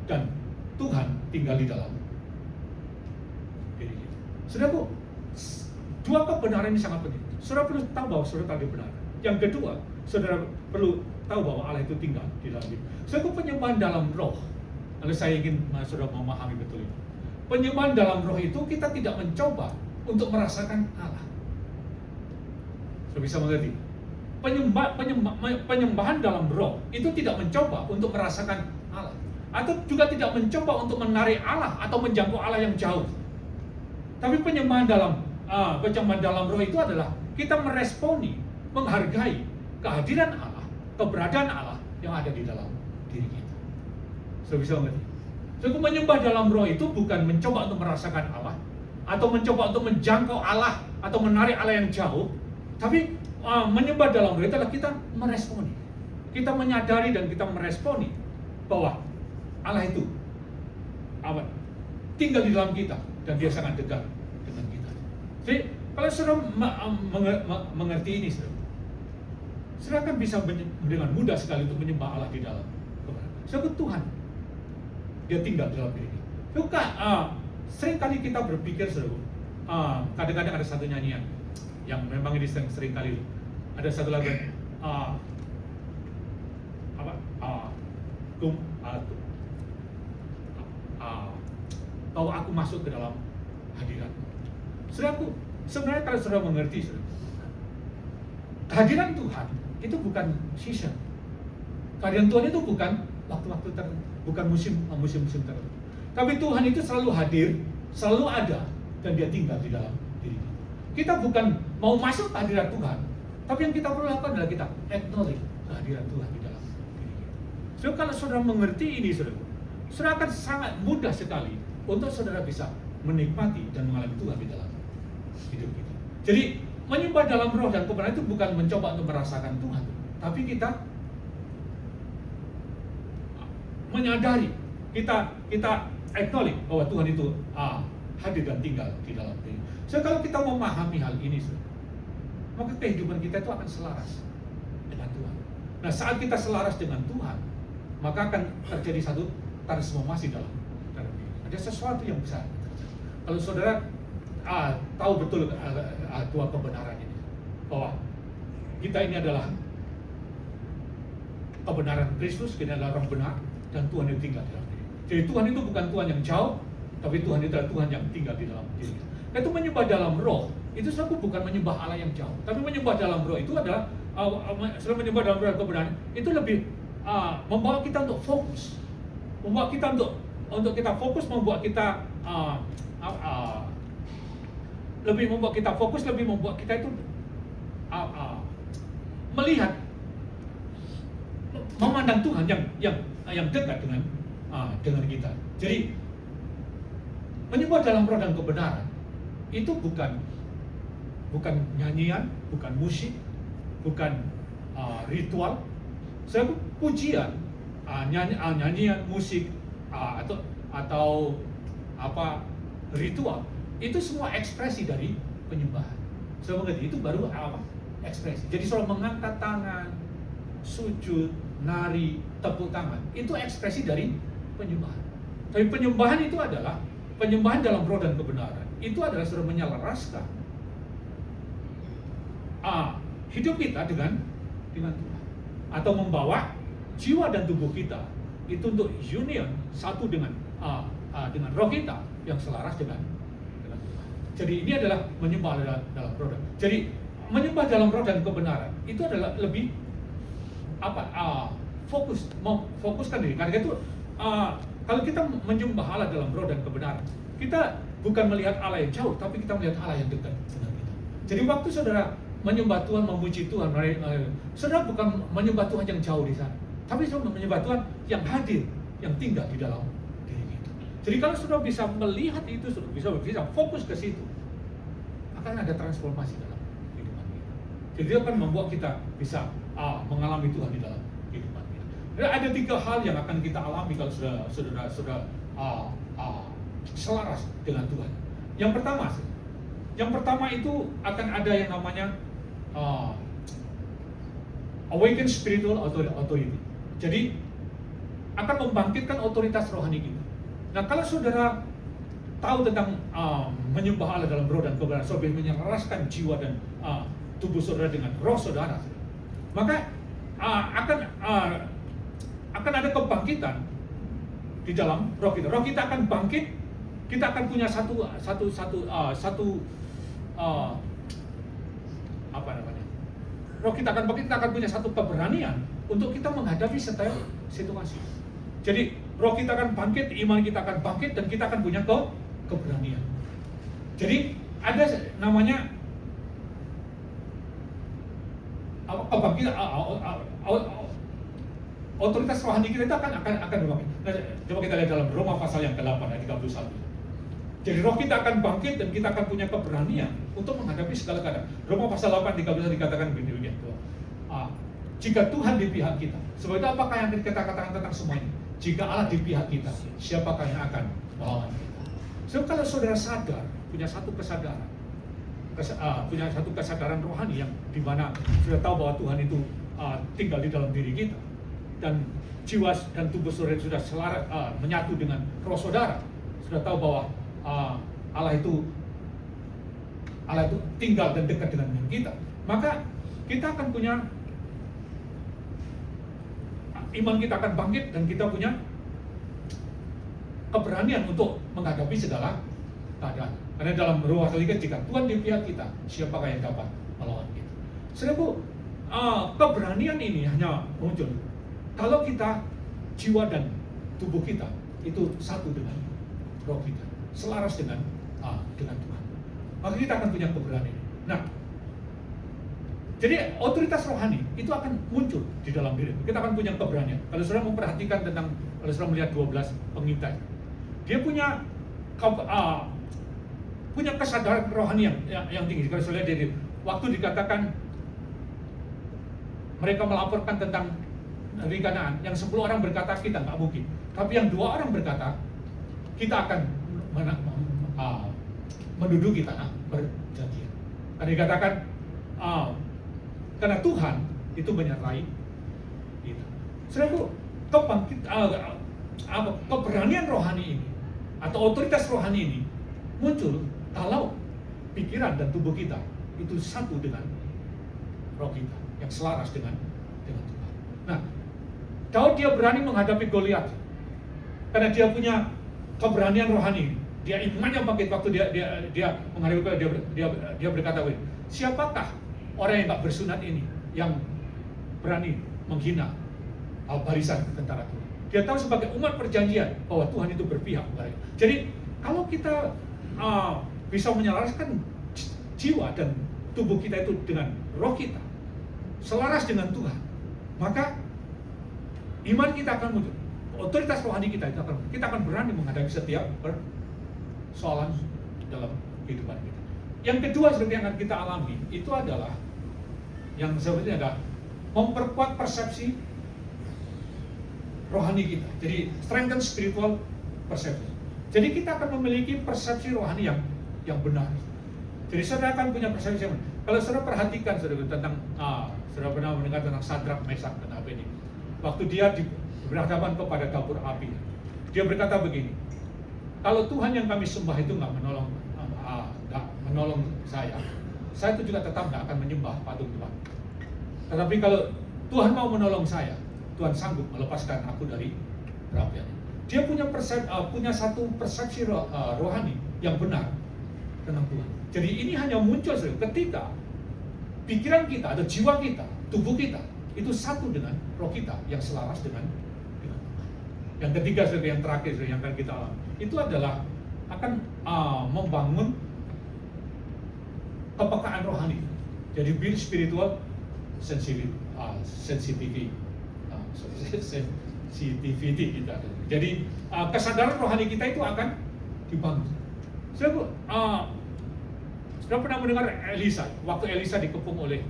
dan Tuhan tinggal di dalam diri kita. Saudaraku, dua kebenaran ini sangat penting. Saudara perlu tahu bahwa saudara telah dibenarkan. Yang kedua, saudara perlu tahu bahwa Allah itu tinggal di dalam diri. Saudaraku, penyembahan dalam roh. Lalu saya ingin saudara memahami betul itu. Penyembahan dalam roh itu kita tidak mencoba untuk merasakan Allah. Saudara bisa mengerti? Penyembahan dalam roh itu tidak mencoba untuk merasakan Allah, atau juga tidak mencoba untuk menarik Allah atau menjangkau Allah yang jauh. Tapi penyembahan dalam roh itu adalah kita meresponi, menghargai kehadiran Allah, keberadaan Allah yang ada di dalam diri kita. Saudara bisa mengerti? Jadi menyembah dalam roh itu bukan mencoba untuk merasakan Allah, atau mencoba untuk menjangkau Allah, atau menarik Allah yang jauh. Tapi menyembah dalam roh itu adalah kita meresponi, kita menyadari dan kita meresponi bahwa Allah itu tinggal di dalam kita dan Dia sangat dekat dengan kita. Jadi kalau saudara mengerti ini, saudara kan bisa dengan mudah sekali untuk menyembah Allah di dalam kebenaran. Sebab Tuhan, dia tinggal di dalam diri kita. Bukan, seringkali kita berpikir, saudara, kadang-kadang ada satu nyanyian yang memang ini sering kali ada satu lagu bahwa aku masuk ke dalam hadirat. Saudaraku, sebenarnya kalau saudara mengerti, saudara, kehadiran Tuhan itu bukan season. Kehadiran Tuhan itu bukan waktu-waktu tertentu, bukan musim-musim tertentu. Tapi Tuhan itu selalu hadir, selalu ada, dan dia tinggal di dalam diri kita. Kita bukan mau masuk ke hadirat Tuhan, tapi yang kita perlu lakukan adalah kita acknowledge kehadiran Tuhan di dalam diri kita. So, kalau saudara mengerti ini, saudara akan sangat mudah sekali untuk saudara bisa menikmati dan mengalami Tuhan di dalam hidup kita. Jadi, menyembah dalam roh dan kebenaran itu bukan mencoba untuk merasakan Tuhan, tapi kita menyadari, kita acknowledge bahwa Tuhan itu hadir dan tinggal di dalam diri. So, kalau kita memahami hal ini, maka kehidupan kita itu akan selaras dengan Tuhan. Nah, saat kita selaras dengan Tuhan, maka akan terjadi satu transformasi dalam diri. Ada sesuatu yang besar terjadi. Kalau saudara tahu betul dua kebenaran ini, bahwa kita ini adalah kebenaran Kristus, kita adalah orang benar, dan Tuhan yang tinggal di dalam diri. Jadi Tuhan itu bukan Tuhan yang jauh, tapi Tuhan itu adalah Tuhan yang tinggal di dalam diri kita. Itu menyembah dalam roh, itu selalu bukan menyembah Allah yang jauh, tapi menyembah dalam roh itu adalah selalu menyembah dalam roh kebenaran itu lebih membawa kita untuk fokus, membawa kita untuk kita fokus, membuat kita lebih membuat kita fokus, lebih membuat kita itu melihat, memandang Tuhan yang dekat dengan kita. Jadi menyembah dalam roh dan kebenaran itu bukan nyanyian, bukan musik, bukan ritual. Saya pujian, nyanyian, musik atau apa ritual itu semua ekspresi dari penyembahan. Saya mengerti itu baru apa? Ekspresi. Jadi soal mengangkat tangan, sujud, nari, tepuk tangan, itu ekspresi dari penyembahan. Tapi penyembahan itu adalah penyembahan dalam roh dan kebenaran. Itu adalah sudah menyelaraskan hidup kita dengan Tuhan, atau membawa jiwa dan tubuh kita itu untuk union satu dengan roh kita yang selaras dengan Tuhan. Jadi ini adalah menyembah dalam roh. Jadi menyembah dalam roh dan kebenaran itu adalah lebih fokuskan diri. Karena itu kalau kita menyembah Allah dalam roh dan kebenaran, kita bukan melihat Allah yang jauh, tapi kita melihat Allah yang dekat dengan kita. Jadi waktu saudara menyembah Tuhan, memuji Tuhan, saudara bukan menyembah Tuhan yang jauh di sana, tapi saudara menyembah Tuhan yang hadir, yang tinggal di dalam diri kita. Jadi kalau saudara bisa melihat itu, saudara bisa fokus ke situ, akan ada transformasi dalam kehidupan kita. Jadi dia akan membuat kita bisa mengalami Tuhan di dalam kehidupan kita. Dan ada 3 hal yang akan kita alami kalau saudara selaras dengan Tuhan. Yang pertama itu akan ada yang namanya awaken spiritual authority. Jadi akan membangkitkan otoritas rohani kita. Nah, kalau saudara tahu tentang menyembah Allah dalam roh dan kebenaran, saudara menyelaraskan jiwa dan tubuh saudara dengan roh saudara, maka akan ada kebangkitan di dalam roh kita. Roh kita akan bangkit, kita akan punya roh kita akan bangkit, kita akan punya satu keberanian untuk kita menghadapi setiap situasi. Jadi roh kita akan bangkit, iman kita akan bangkit, dan kita akan punya keberanian. Jadi ada namanya kebangkitan, otoritas rohani kita itu akan bangkit. Nah, coba kita lihat dalam Roma pasal yang ke-8 ayat 31. Jadi roh kita akan bangkit dan kita akan punya keberanian untuk menghadapi segala keadaan. Roma pasal 8:31 dikatakan begini, jika Tuhan di pihak kita, sebab itu apakah yang kita katakan tentang semua ini? Jika Allah di pihak kita, siapakah yang akan melawan kita? So, kalau saudara sadar, punya satu kesadaran punya satu kesadaran rohani yang dimana sudah tahu bahwa Tuhan itu tinggal di dalam diri kita, dan jiwa dan tubuh saudara sudah menyatu dengan roh saudara, sudah tahu bahwa Allah itu tinggal dan dekat dengan kita, maka kita akan punya iman, kita akan bangkit, dan kita punya keberanian untuk menghadapi segala keadaan. Karena dalam Roh Katolik, jika Tuhan di pihak kita, siapakah yang dapat melawan kita? Saudaraku, keberanian ini hanya muncul kalau kita, jiwa dan tubuh kita itu satu dengan roh kita, selaras dengan Tuhan. Maka kita akan punya keberanian. Nah, jadi otoritas rohani itu akan muncul di dalam diri. Kita akan punya keberanian. Kalau saudara memperhatikan kalau saudara melihat 12 pengintai, dia punya kesadaran rohani yang tinggi. Kalau saudara lihat waktu dikatakan mereka melaporkan tentang negeri Kanaan, yang 10 orang berkata kita nggak mungkin, tapi yang 2 orang berkata kita akan menduduki tanah perjanjian. Karena dikatakan karena Tuhan itu menyertai kita. Saudaraku, keberanian rohani ini atau otoritas rohani ini muncul kalau pikiran dan tubuh kita itu satu dengan roh kita yang selaras dengan Tuhan. Nah, Daud dia berani menghadapi Goliat karena dia punya keberanian rohani. Dia imannya bangkit waktu dia menghadapi dia berkata, siapakah orang yang tak bersunat ini yang berani menghina barisan tentara Tuhan? Dia tahu sebagai umat perjanjian bahwa Tuhan itu berpihak kepada kita. Jadi kalau kita bisa menyelaraskan jiwa dan tubuh kita itu dengan roh kita, selaras dengan Tuhan, maka iman kita akan muncul, otoritas rohani kita itu kita akan berani menghadapi setiap persoalan dalam kehidupan kita. Yang kedua seperti yang akan kita alami itu adalah yang sebenarnya adalah memperkuat persepsi rohani kita. Jadi strengthen spiritual perception. Jadi kita akan memiliki persepsi rohani yang benar. Jadi saudara akan punya persepsi yang benar. Kalau saudara perhatikan saudara tentang saudara pernah mendengar tentang Sadrak, Mesak, dan Abednego. Waktu dia berhadapan kepada dapur api, dia berkata begini, kalau Tuhan yang kami sembah itu nggak menolong saya itu juga tetap nggak akan menyembah patung Tuhan. Tetapi kalau Tuhan mau menolong saya, Tuhan sanggup melepaskan aku dari perapian. Dia punya satu persepsi rohani yang benar tentang Tuhan. Jadi ini hanya muncul ketika pikiran kita atau jiwa kita, tubuh kita itu satu dengan roh kita yang selaras dengan Tuhan. Yang ketiga, yang terakhir yang akan kita alami itu adalah akan membangun kepekaan rohani. Jadi build spiritual sensitivity kita. Jadi kesadaran rohani kita itu akan dibangun. Sudah pernah mendengar Elisa, waktu Elisa dikepung oleh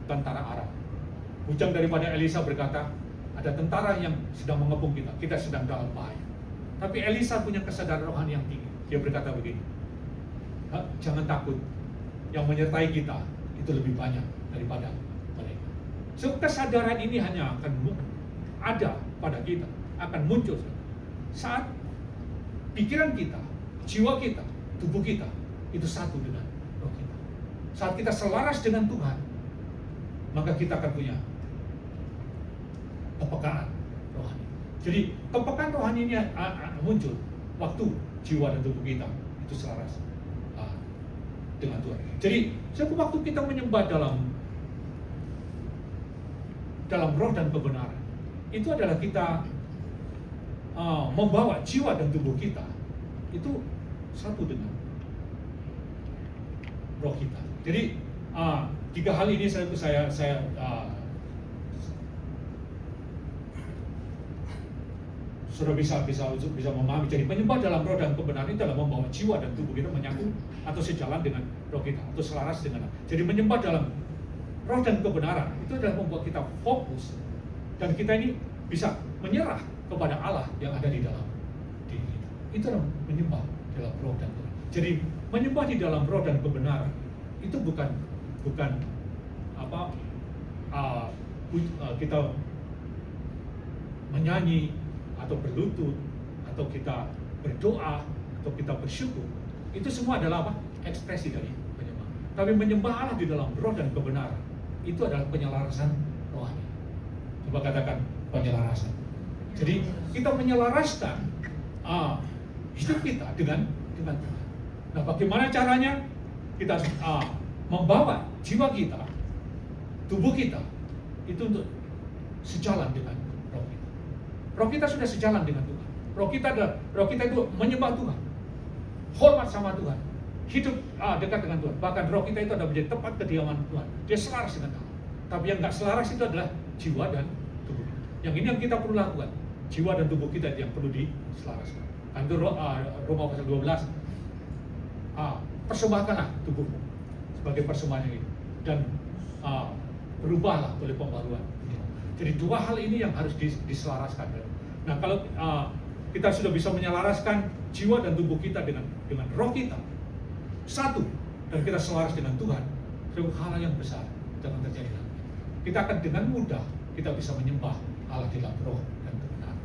tentara Aram. Ujang daripada Elisa berkata, ada tentara yang sedang mengepung kita sedang dalam bahaya. Tapi Elisa punya kesadaran rohani yang tinggi. Dia berkata begini, jangan takut, yang menyertai kita itu lebih banyak daripada mereka. So, kesadaran ini hanya akan ada pada kita, akan muncul saat pikiran kita, jiwa kita, tubuh kita itu satu dengan roh kita. Saat kita selaras dengan Tuhan, maka kita akan punya kepekaan rohani. Jadi kepekaan rohani ini muncul waktu jiwa dan tubuh kita itu selaras dengan Tuhan. Jadi setiap waktu kita menyembah dalam roh dan kebenaran, itu adalah kita membawa jiwa dan tubuh kita itu satu dengan roh kita. Jadi 3 hal ini saya sudah bisa memahami. Jadi menyembah dalam roh dan kebenaran itu adalah membawa jiwa dan tubuh kita menyatu atau sejalan dengan roh kita atau selaras dengan. Jadi menyembah dalam roh dan kebenaran itu adalah membuat kita fokus dan kita ini bisa menyerah kepada Allah yang ada di dalam diri kita. Itu adalah menyembah dalam roh dan kebenaran. Jadi menyembah di dalam roh dan kebenaran itu bukan apa kita menyanyi atau berlutut atau kita berdoa atau kita bersyukur. Itu semua adalah apa? Ekspresi dari penyembah. Tapi menyembah Allah di dalam roh dan kebenaran itu adalah penyelarasan rohani. Coba katakan penyelarasan. Jadi kita menyelaraskan hidup kita dengan Tuhan. Nah, bagaimana caranya? Kita membawa jiwa kita, tubuh kita itu untuk sejalan dengan roh kita. Roh kita sudah sejalan dengan Tuhan. Roh kita itu menyembah Tuhan, hormat sama Tuhan, hidup dekat dengan Tuhan. Bahkan roh kita itu ada menjadi tempat kediaman Tuhan. Dia selaras dengan Allah. Tapi yang nggak selaras itu adalah jiwa dan tubuh. Yang ini yang kita perlu lakukan. Jiwa dan tubuh kita yang perlu diselaraskan. Kan itu Roma pasal 12. Persembahkanlah tubuhmu sebagai persembahan yang ini dan berubahlah oleh pembaruan. Jadi dua hal ini yang harus diselaraskan. Nah, kalau kita sudah bisa menyelaraskan jiwa dan tubuh kita dengan roh kita satu dan kita selaras dengan Tuhan, itu hal yang besar jangan terjadi lagi. Kita akan dengan mudah kita bisa menyembah Allah di dalam roh dan kebenaran.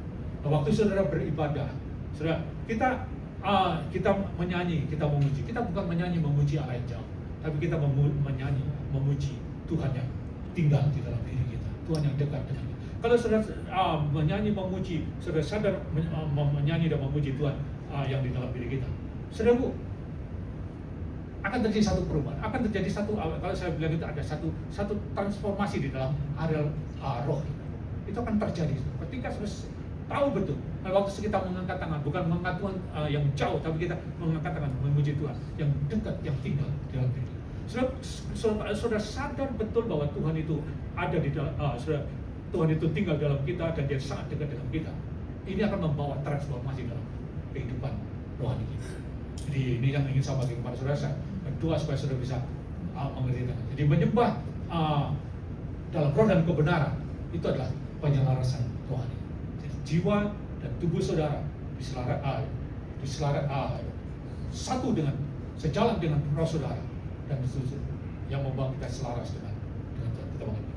Nah, waktu saudara beribadah, saudara kita menyanyi, kita memuji. Kita bukan menyanyi memuji Allah yang jauh, tapi kita menyanyi memuji Tuhan yang tinggal di dalam diri kita, Tuhan yang dekat dengan kita. Kalau saudara menyanyi memuji, saudara sadar menyanyi dan memuji Tuhan yang di dalam diri kita, saudara, akan terjadi satu perubahan, akan terjadi satu, kalau saya bilang itu ada satu transformasi di dalam area roh. Itu akan terjadi ketika saudara tahu betul. Nah, waktu kita mengangkat tangan, bukan mengangkat Tuhan yang jauh, tapi kita mengangkat tangan memuji Tuhan yang dekat, yang tinggal di dalam diri. Saudara sadar betul bahwa Tuhan itu ada di dalam, Tuhan itu tinggal dalam kita dan Dia sangat dekat dengan kita. Ini akan membawa transformasi dalam kehidupan rohani kita. Jadi ini yang ingin saya bagi kepada saudara. Saya berdoa supaya saudara bisa mengerti. Jadi menyembah dalam roh dan kebenaran itu adalah penyelarasan rohani. Jadi jiwa dan tubuh saudara satu dengan sejalan dengan roh saudara dan yang membawa kita selaras dengan Tuhan. Kita mengerti.